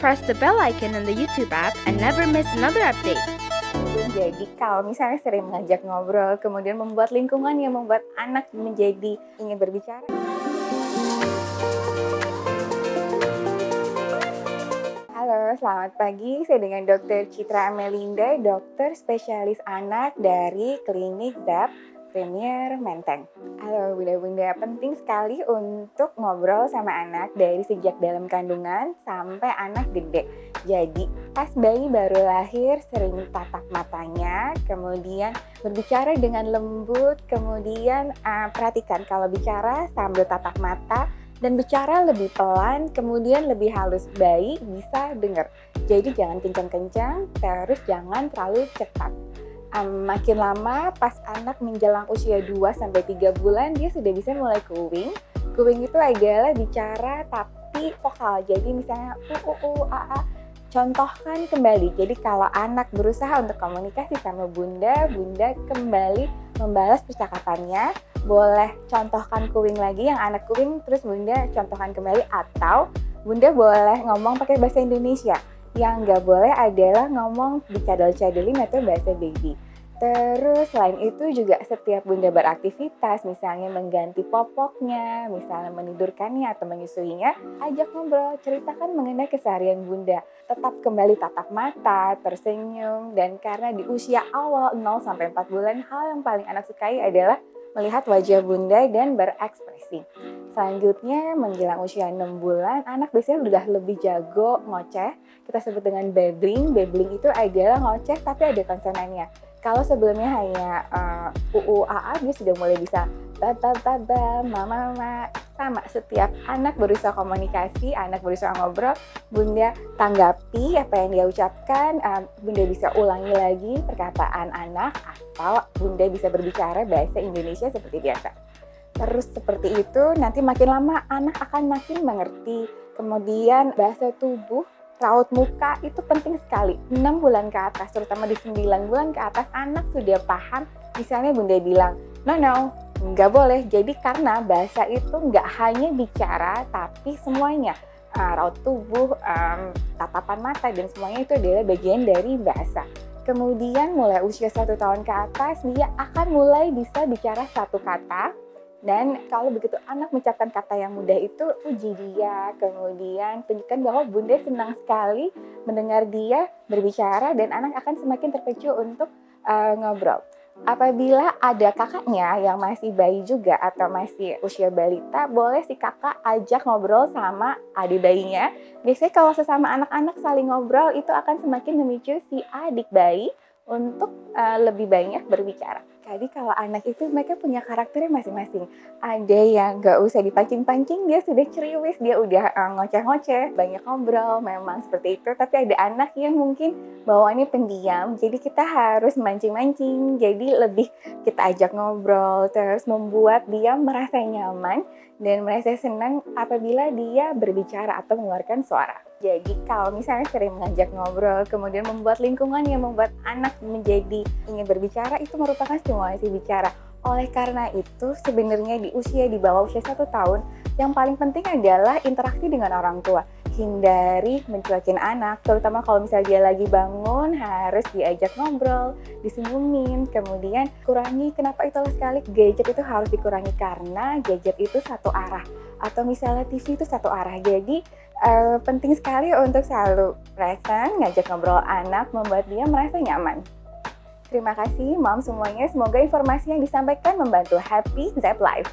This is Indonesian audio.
press the bell icon in the YouTube app and never miss another update. Jadi kalau misalnya sering mengajak ngobrol, kemudian membuat lingkungan yang membuat anak menjadi ingin berbicara. Halo, selamat pagi. Saya dengan Dr. Citra Amelinda, dokter spesialis anak dari Klinik ZAP Premier Menteng. Halo bunda-bunda, penting sekali untuk ngobrol sama anak dari sejak dalam kandungan sampai anak gede. Jadi pas bayi baru lahir sering tatap matanya, kemudian berbicara dengan lembut, kemudian perhatikan kalau bicara sambil tatap mata dan bicara lebih pelan, kemudian lebih halus, bayi bisa dengar. Jadi jangan kencang-kencang, terus jangan terlalu cepat. Makin lama pas anak menjelang usia 2-3 bulan dia sudah bisa mulai cooing. Cooing itu adalah bicara tapi vokal. Jadi misalnya a. Contohkan kembali. Jadi kalau anak berusaha untuk komunikasi sama bunda kembali membalas percakapannya. Boleh contohkan cooing lagi, yang anak cooing terus bunda contohkan kembali, atau bunda boleh ngomong pakai bahasa Indonesia. Yang nggak boleh adalah ngomong dicadel-cadelin atau bahasa baby. Terus selain itu juga setiap bunda beraktivitas, misalnya mengganti popoknya, misalnya menidurkannya atau menyusuinya, ajak ngobrol, ceritakan mengenai keseharian bunda. Tetap kembali tatap mata, tersenyum, dan karena di usia awal 0-4 bulan, hal yang paling anak sukai adalah melihat wajah bunda dan berekspresi. Selanjutnya menjelang usia 6 bulan, anak biasanya udah lebih jago ngoceh. Kita sebut dengan babbling. Babbling itu adalah ngoceh tapi ada konsonannya. Kalau sebelumnya hanya a, dia sudah mulai bisa baba, mama. Sama, setiap anak berusaha komunikasi, anak berusaha ngobrol, bunda tanggapi apa yang dia ucapkan, bunda bisa ulangi lagi perkataan anak, atau bunda bisa berbicara bahasa Indonesia seperti biasa. Terus seperti itu, nanti makin lama anak akan makin mengerti. Kemudian bahasa tubuh, raut muka itu penting sekali. 6 bulan ke atas, terutama di 9 bulan ke atas, anak sudah paham. Misalnya bunda bilang, no, nggak boleh. Jadi karena bahasa itu nggak hanya bicara, tapi semuanya. Raut tubuh, tatapan mata, dan semuanya itu adalah bagian dari bahasa. Kemudian mulai usia 1 tahun ke atas, dia akan mulai bisa bicara satu kata. Dan kalau begitu anak mengucapkan kata yang mudah itu, puji dia, kemudian tunjukkan bahwa bunda senang sekali mendengar dia berbicara, dan anak akan semakin terpicu untuk ngobrol. Apabila ada kakaknya yang masih bayi juga atau masih usia balita, boleh si kakak ajak ngobrol sama adik bayinya. Biasanya kalau sesama anak-anak saling ngobrol, itu akan semakin memicu si adik bayi untuk lebih banyak berbicara. Jadi kalau anak itu mereka punya karakternya masing-masing. Ada yang gak usah dipancing-pancing, dia sudah ceriwis, dia udah ngoceh-ngoceh, banyak ngobrol, memang seperti itu. Tapi ada anak yang mungkin bawaannya pendiam, jadi kita harus mancing-mancing. Jadi lebih kita ajak ngobrol, terus membuat dia merasa nyaman dan merasa senang apabila dia berbicara atau mengeluarkan suara. Jadi kalau misalnya sering mengajak ngobrol, kemudian membuat lingkungan yang membuat anak menjadi ingin berbicara, itu merupakan stimulasi bicara. Oleh karena itu sebenarnya di bawah usia 1 tahun, yang paling penting adalah interaksi dengan orang tua. Hindari mencuekin anak, terutama kalau misalnya dia lagi bangun, harus diajak ngobrol, disenyumin. Kemudian kurangi, kenapa itulah sekali gadget itu harus dikurangi, karena gadget itu satu arah, atau misalnya TV itu satu arah. Jadi penting sekali untuk selalu present, ngajak ngobrol anak, membuat dia merasa nyaman. Terima kasih mom semuanya, semoga informasi yang disampaikan membantu. Happy ZAP Life!